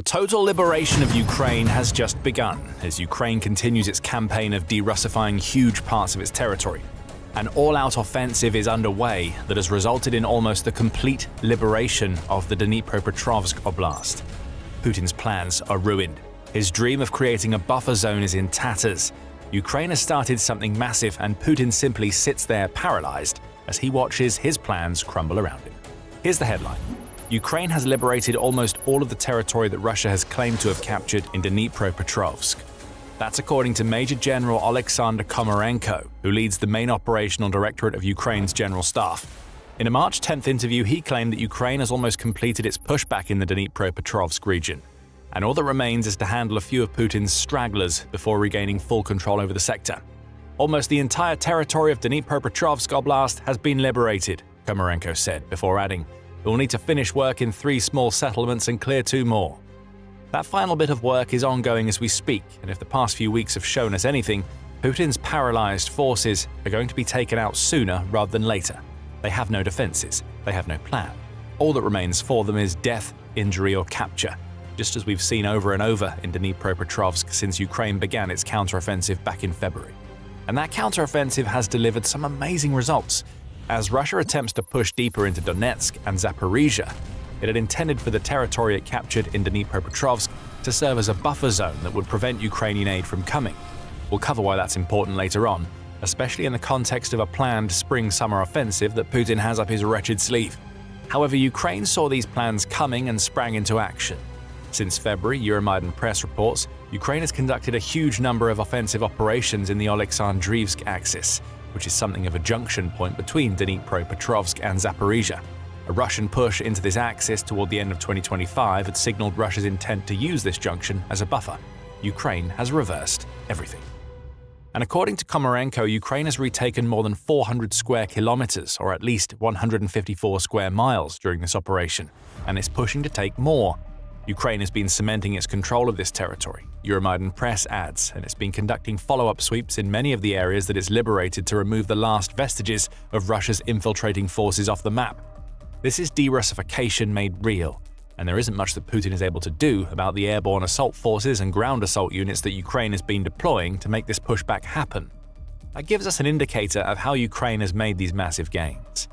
The total liberation of Ukraine has just begun as Ukraine continues its campaign of de-Russifying huge parts of its territory. An all-out offensive is underway that has resulted in almost the complete liberation of the Dnipropetrovsk Oblast. Putin's plans are ruined. His dream of creating a buffer zone is in tatters. Ukraine has started something massive, and Putin simply sits there paralyzed as he watches his plans crumble around him. Here's the headline. Ukraine has liberated almost all of the territory that Russia has claimed to have captured in Dnipropetrovsk. That's according to Major General Oleksandr Komarenko, who leads the main operational directorate of Ukraine's General Staff. In a March 10th interview, he claimed that Ukraine has almost completed its pushback in the Dnipropetrovsk region, and all that remains is to handle a few of Putin's stragglers before regaining full control over the sector. Almost the entire territory of Dnipropetrovsk Oblast has been liberated, Komarenko said, before adding, "We'll need to finish work in 3 small settlements and clear 2 more." That final bit of work is ongoing as we speak, and if the past few weeks have shown us anything, Putin's paralyzed forces are going to be taken out sooner rather than later. They have no defenses, they have no plan. All that remains for them is death, injury, or capture, just as we've seen over and over in Dnipropetrovsk since Ukraine began its counteroffensive back in February. And that counteroffensive has delivered some amazing results. As Russia attempts to push deeper into Donetsk and Zaporizhia, it had intended for the territory it captured in Dnipropetrovsk to serve as a buffer zone that would prevent Ukrainian aid from coming. We'll cover why that's important later on, especially in the context of a planned spring-summer offensive that Putin has up his wretched sleeve. However, Ukraine saw these plans coming and sprang into action. Since February, Euromaidan press reports, Ukraine has conducted a huge number of offensive operations in the Oleksandrivsk axis, which is something of a junction point between Dnipropetrovsk and Zaporizhia. A Russian push into this axis toward the end of 2025 had signaled Russia's intent to use this junction as a buffer. Ukraine has reversed everything. And according to Komarenko, Ukraine has retaken more than 400 square kilometers, or at least 154 square miles during this operation, and is pushing to take more. Ukraine has been cementing its control of this territory, Euromaidan press adds, and it's been conducting follow-up sweeps in many of the areas that it's liberated to remove the last vestiges of Russia's infiltrating forces off the map. This is de-Russification made real, and there isn't much that Putin is able to do about the airborne assault forces and ground assault units that Ukraine has been deploying to make this pushback happen. That gives us an indicator of how Ukraine has made these massive gains.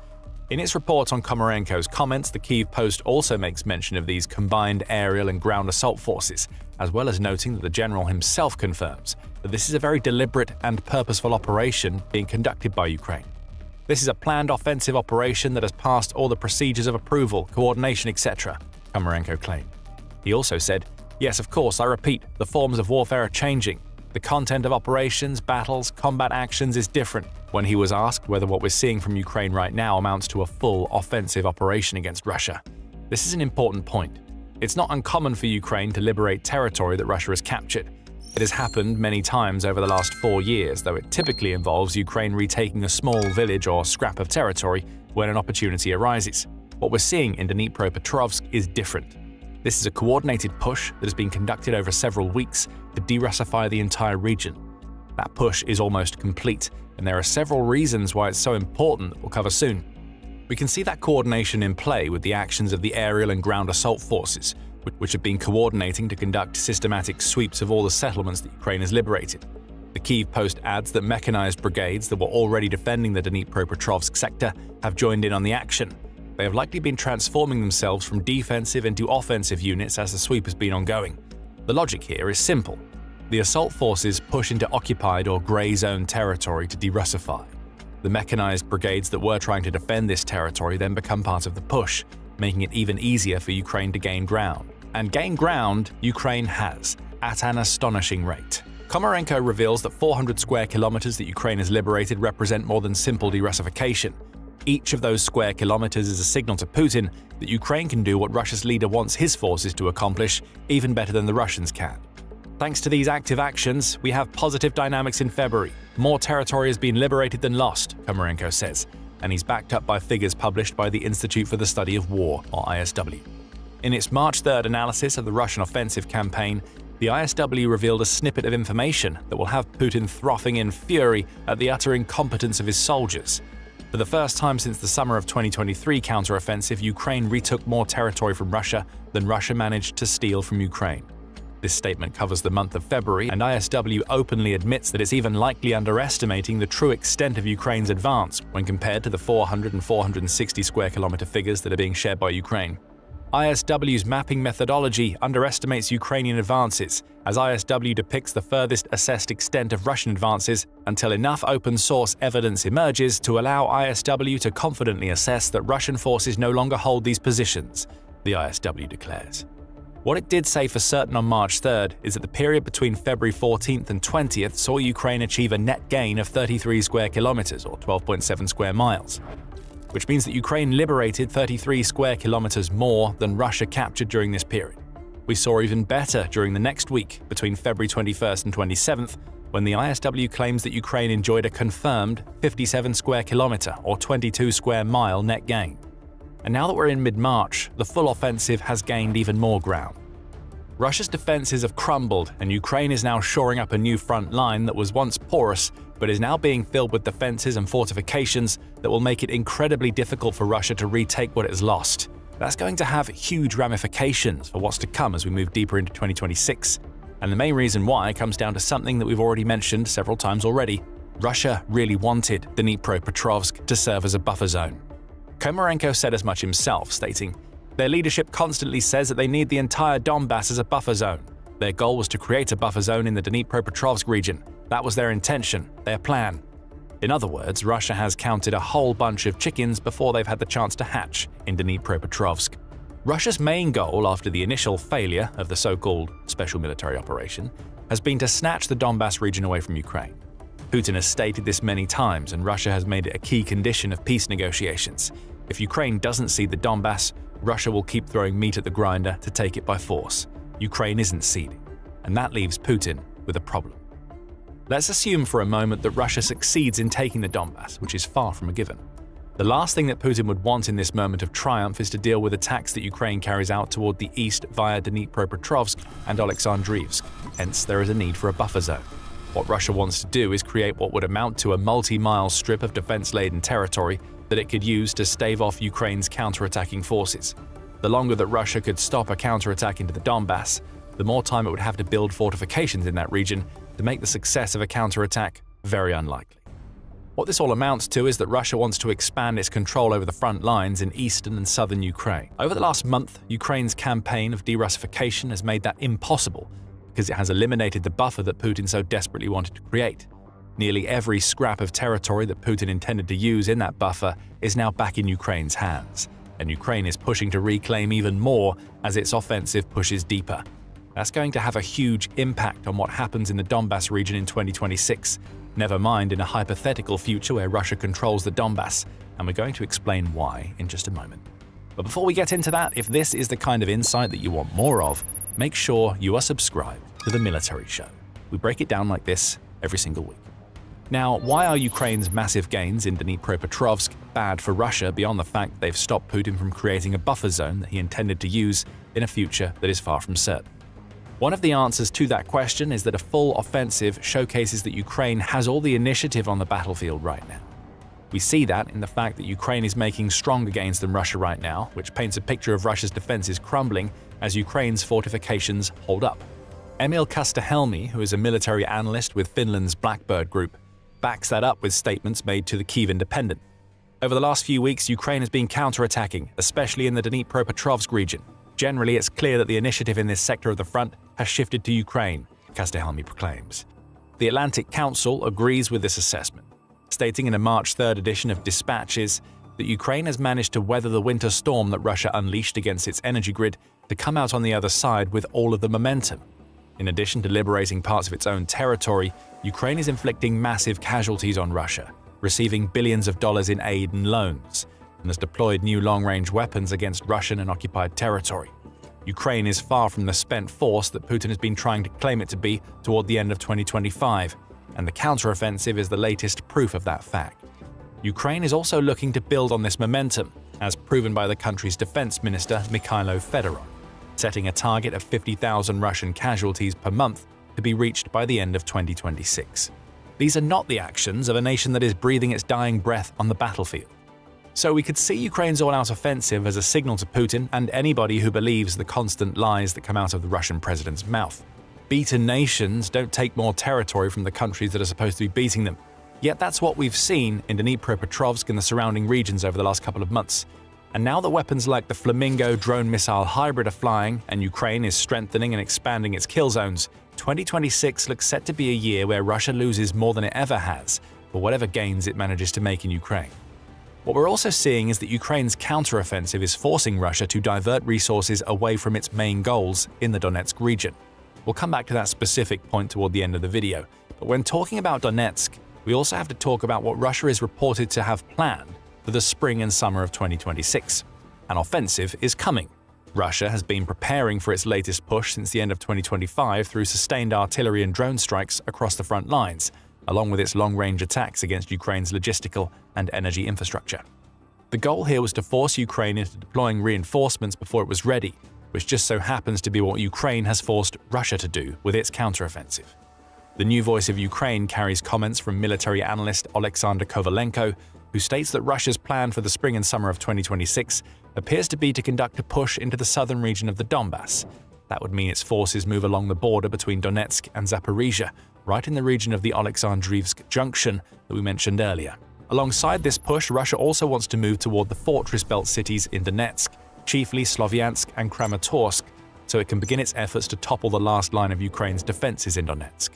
In its report on Komarenko's comments, the Kyiv Post also makes mention of these combined aerial and ground assault forces, as well as noting that the general himself confirms that this is a very deliberate and purposeful operation being conducted by Ukraine. This is a planned offensive operation that has passed all the procedures of approval, coordination, etc., Komarenko claimed. He also said, "Yes, of course, I repeat, the forms of warfare are changing. The content of operations, battles, combat actions is different." When he was asked whether what we're seeing from Ukraine right now amounts to a full offensive operation against Russia. This is an important point. It's not uncommon for Ukraine to liberate territory that Russia has captured. It has happened many times over the last 4 years, though it typically involves Ukraine retaking a small village or scrap of territory when an opportunity arises. What we're seeing in Dnipropetrovsk is different. This is a coordinated push that has been conducted over several weeks to de-Russify the entire region. That push is almost complete, and there are several reasons why it's so important that we'll cover soon. We can see that coordination in play with the actions of the aerial and ground assault forces, which have been coordinating to conduct systematic sweeps of all the settlements that Ukraine has liberated. The Kyiv Post adds that mechanized brigades that were already defending the Dnipropetrovsk sector have joined in on the action. They have likely been transforming themselves from defensive into offensive units as the sweep has been ongoing. The logic here is simple. The assault forces push into occupied or grey zone territory to de-Russify. The mechanized brigades that were trying to defend this territory then become part of the push, making it even easier for Ukraine to gain ground. And gain ground, Ukraine has, at an astonishing rate. Komarenko reveals that 400 square kilometers that Ukraine has liberated represent more than simple de-Russification. Each of those square kilometers is a signal to Putin that Ukraine can do what Russia's leader wants his forces to accomplish, even better than the Russians can. Thanks to these active actions, we have positive dynamics in February. More territory has been liberated than lost, Komarenko says, and he's backed up by figures published by the Institute for the Study of War, or ISW. In its March 3rd analysis of the Russian offensive campaign, the ISW revealed a snippet of information that will have Putin frothing in fury at the utter incompetence of his soldiers. For the first time since the summer of 2023 counteroffensive, Ukraine retook more territory from Russia than Russia managed to steal from Ukraine. This statement covers the month of February, and ISW openly admits that it's even likely underestimating the true extent of Ukraine's advance when compared to the 400 and 460 square kilometer figures that are being shared by Ukraine. ISW's mapping methodology underestimates Ukrainian advances, as ISW depicts the furthest assessed extent of Russian advances until enough open-source evidence emerges to allow ISW to confidently assess that Russian forces no longer hold these positions, the ISW declares. What it did say for certain on March 3rd is that the period between February 14th and 20th saw Ukraine achieve a net gain of 33 square kilometers, or 12.7 square miles, which means that Ukraine liberated 33 square kilometers more than Russia captured during this period. We saw even better during the next week, between February 21st and 27th, when the ISW claims that Ukraine enjoyed a confirmed 57 square kilometer or 22 square mile net gain. And now that we're in mid-March, the full offensive has gained even more ground. Russia's defenses have crumbled, and Ukraine is now shoring up a new front line that was once porous but is now being filled with defenses and fortifications that will make it incredibly difficult for Russia to retake what it has lost. That's going to have huge ramifications for what's to come as we move deeper into 2026. And the main reason why comes down to something that we've already mentioned several times already. Russia really wanted Dnipropetrovsk to serve as a buffer zone. Komarenko said as much himself, stating, "Their leadership constantly says that they need the entire Donbas as a buffer zone. Their goal was to create a buffer zone in the Dnipropetrovsk region. That was their intention, their plan." In other words, Russia has counted a whole bunch of chickens before they've had the chance to hatch in Dnipropetrovsk. Russia's main goal after the initial failure of the so-called special military operation has been to snatch the Donbas region away from Ukraine. Putin has stated this many times, and Russia has made it a key condition of peace negotiations. If Ukraine doesn't cede the Donbas, Russia will keep throwing meat at the grinder to take it by force. Ukraine isn't ceding, and that leaves Putin with a problem. Let's assume for a moment that Russia succeeds in taking the Donbas, which is far from a given. The last thing that Putin would want in this moment of triumph is to deal with attacks that Ukraine carries out toward the east via Dnipropetrovsk and Oleksandrivsk, hence there is a need for a buffer zone. What Russia wants to do is create what would amount to a multi-mile strip of defense-laden territory that it could use to stave off Ukraine's counterattacking forces. The longer that Russia could stop a counterattack into the Donbas, the more time it would have to build fortifications in that region to make the success of a counterattack very unlikely. What this all amounts to is that Russia wants to expand its control over the front lines in eastern and southern Ukraine. Over the last month, Ukraine's campaign of de-Russification has made that impossible because it has eliminated the buffer that Putin so desperately wanted to create. Nearly every scrap of territory that Putin intended to use in that buffer is now back in Ukraine's hands, and Ukraine is pushing to reclaim even more as its offensive pushes deeper. That's going to have a huge impact on what happens in the Donbas region in 2026, never mind in a hypothetical future where Russia controls the Donbas, and we're going to explain why in just a moment. But before we get into that, if this is the kind of insight that you want more of, make sure you are subscribed to The Military Show. We break it down like this every single week. Now, why are Ukraine's massive gains in Dnipropetrovsk bad for Russia beyond the fact that they've stopped Putin from creating a buffer zone that he intended to use in a future that is far from certain? One of the answers to that question is that a full offensive showcases that Ukraine has all the initiative on the battlefield right now. We see that in the fact that Ukraine is making stronger gains than Russia right now, which paints a picture of Russia's defenses crumbling as Ukraine's fortifications hold up. Emil Kastahelmi, who is a military analyst with Finland's Blackbird Group, backs that up with statements made to the Kyiv Independent. Over the last few weeks, Ukraine has been counterattacking, especially in the Dnipropetrovsk region. Generally, it's clear that the initiative in this sector of the front has shifted to Ukraine, Kastahelmi proclaims. The Atlantic Council agrees with this assessment, stating in a March 3rd edition of Dispatches that Ukraine has managed to weather the winter storm that Russia unleashed against its energy grid to come out on the other side with all of the momentum. In addition to liberating parts of its own territory, Ukraine is inflicting massive casualties on Russia, receiving billions of dollars in aid and loans, and has deployed new long-range weapons against Russian and occupied territory. Ukraine is far from the spent force that Putin has been trying to claim it to be toward the end of 2025, and the counteroffensive is the latest proof of that fact. Ukraine is also looking to build on this momentum, as proven by the country's defense minister Mikhailo Fedorov, setting a target of 50,000 Russian casualties per month to be reached by the end of 2026. These are not the actions of a nation that is breathing its dying breath on the battlefield. So we could see Ukraine's all-out offensive as a signal to Putin and anybody who believes the constant lies that come out of the Russian president's mouth. Beaten nations don't take more territory from the countries that are supposed to be beating them. Yet that's what we've seen in Dnipropetrovsk and the surrounding regions over the last couple of months. And now that weapons like the Flamingo drone missile hybrid are flying and Ukraine is strengthening and expanding its kill zones, 2026 looks set to be a year where Russia loses more than it ever has for whatever gains it manages to make in Ukraine. What we're also seeing is that Ukraine's counteroffensive is forcing Russia to divert resources away from its main goals in the Donetsk region. We'll come back to that specific point toward the end of the video, but when talking about Donetsk, we also have to talk about what Russia is reported to have planned for the spring and summer of 2026. An offensive is coming. Russia has been preparing for its latest push since the end of 2025 through sustained artillery and drone strikes across the front lines, along with its long-range attacks against Ukraine's logistical and energy infrastructure. The goal here was to force Ukraine into deploying reinforcements before it was ready, which just so happens to be what Ukraine has forced Russia to do with its counteroffensive. The New Voice of Ukraine carries comments from military analyst Oleksandr Komarenko, who states that Russia's plan for the spring and summer of 2026 appears to be to conduct a push into the southern region of the Donbas. That would mean its forces move along the border between Donetsk and Zaporizhia, right in the region of the Oleksandrivsk junction that we mentioned earlier. Alongside this push, Russia also wants to move toward the fortress belt cities in Donetsk, chiefly Slovyansk and Kramatorsk, so it can begin its efforts to topple the last line of Ukraine's defenses in Donetsk.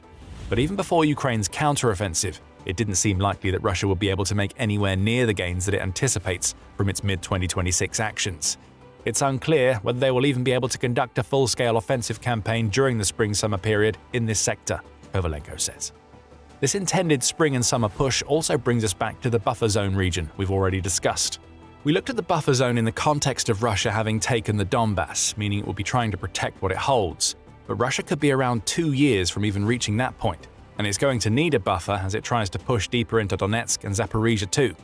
But even before Ukraine's counteroffensive, it didn't seem likely that Russia would be able to make anywhere near the gains that it anticipates from its mid-2026 actions. It's unclear whether they will even be able to conduct a full-scale offensive campaign during the spring-summer period in this sector, Komarenko says. This intended spring and summer push also brings us back to the buffer zone region we've already discussed. We looked at the buffer zone in the context of Russia having taken the Donbas, meaning it will be trying to protect what it holds. But Russia could be around 2 years from even reaching that point, and it's going to need a buffer as it tries to push deeper into Donetsk and Zaporizhia too.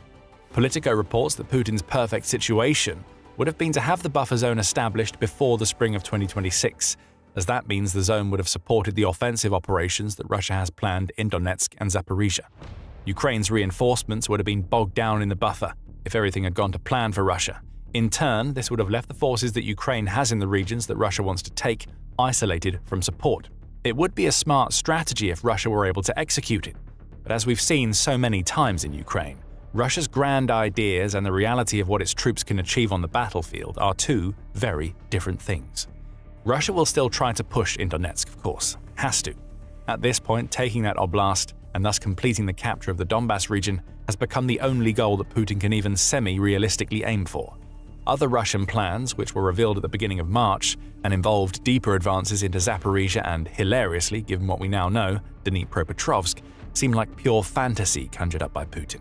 Politico reports that Putin's perfect situation would have been to have the buffer zone established before the spring of 2026, as that means the zone would have supported the offensive operations that Russia has planned in Donetsk and Zaporizhia. Ukraine's reinforcements would have been bogged down in the buffer if everything had gone to plan for Russia. In turn, this would have left the forces that Ukraine has in the regions that Russia wants to take isolated from support. It would be a smart strategy if Russia were able to execute it, but as we've seen so many times in Ukraine, Russia's grand ideas and the reality of what its troops can achieve on the battlefield are two very different things. Russia will still try to push in Donetsk, of course, has to. At this point, taking that oblast and thus completing the capture of the Donbas region has become the only goal that Putin can even semi-realistically aim for. Other Russian plans, which were revealed at the beginning of March and involved deeper advances into Zaporizhia and, hilariously, given what we now know, Dnipropetrovsk, seem like pure fantasy conjured up by Putin.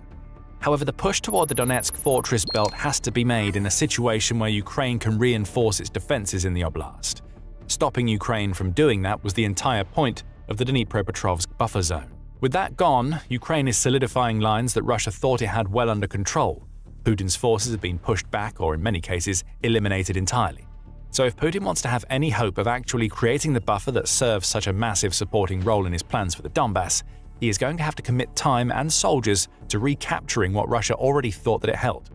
However, the push toward the Donetsk fortress belt has to be made in a situation where Ukraine can reinforce its defenses in the oblast. Stopping Ukraine from doing that was the entire point of the Dnipropetrovsk buffer zone. With that gone, Ukraine is solidifying lines that Russia thought it had well under control. Putin's forces have been pushed back or, in many cases, eliminated entirely. So if Putin wants to have any hope of actually creating the buffer that serves such a massive supporting role in his plans for the Donbas, he is going to have to commit time and soldiers to recapturing what Russia already thought that it held.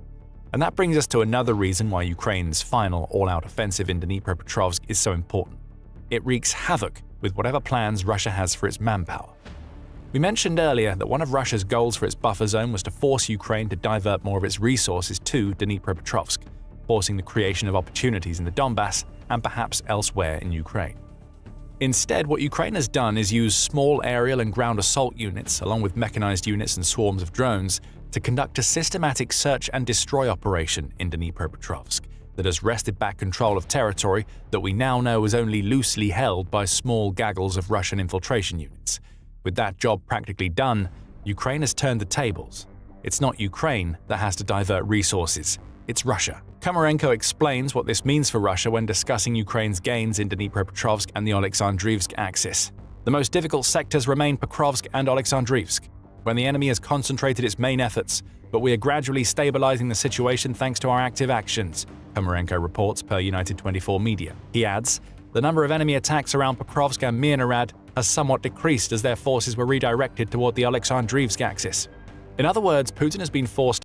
And that brings us to another reason why Ukraine's final all-out offensive in Dnipropetrovsk is so important. It wreaks havoc with whatever plans Russia has for its manpower. We mentioned earlier that one of Russia's goals for its buffer zone was to force Ukraine to divert more of its resources to Dnipropetrovsk, forcing the creation of opportunities in the Donbas and perhaps elsewhere in Ukraine. Instead, what Ukraine has done is use small aerial and ground assault units, along with mechanized units and swarms of drones, to conduct a systematic search and destroy operation in Dnipropetrovsk that has wrested back control of territory that we now know is only loosely held by small gaggles of Russian infiltration units. With that job practically done, Ukraine has turned the tables. It's not Ukraine that has to divert resources, it's Russia. Komarenko explains what this means for Russia when discussing Ukraine's gains in Dnipropetrovsk and the Oleksandrivsk axis. The most difficult sectors remain Pokrovsk and Oleksandrivsk, when the enemy has concentrated its main efforts, but we are gradually stabilizing the situation thanks to our active actions, Komarenko reports per United 24 media. He adds, the number of enemy attacks around Pokrovsk and Mirnorad has somewhat decreased as their forces were redirected toward the Oleksandrivsk axis. In other words, Putin has been forced